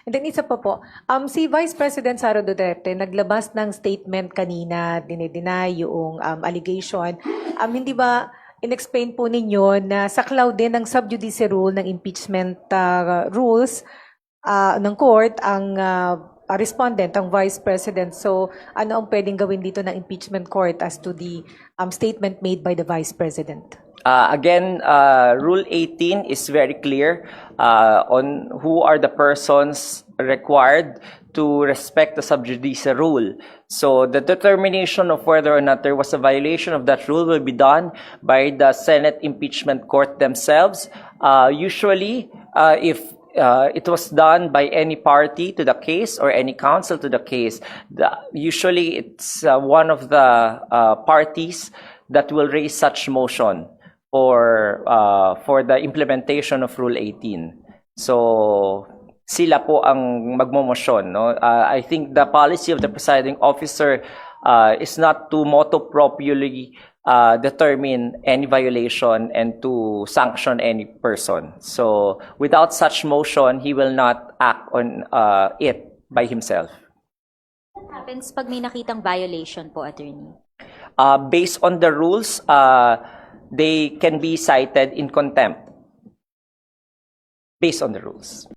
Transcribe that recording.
And then isa pa po, si Vice President Sara Duterte naglabas ng statement kanina, dinideny yung allegation. Hindi ba in-explain po ninyo na saklaw din ng sub judice rule ng impeachment rules ng court ang respondent, ang Vice President. So ano ang pwedeng gawin dito ng impeachment court as to the statement made by the Vice President? Again, Rule 18 is very clear on who are the persons required to respect the sub judice rule. So the determination of whether or not there was a violation of that rule will be done by the Senate Impeachment Court themselves. Usually, if it was done by any party to the case or any counsel to the case, usually it's one of the parties that will raise such motion for the implementation of Rule 18. So sila po ang magmomosyon, no? I think the policy of the presiding officer is not to motu proprio determine any violation and to sanction any person. So without such motion, he will not act on it by himself. What happens pag may nakitang violation po, Attorney? Based on the rules, they can be cited in contempt based on the rules.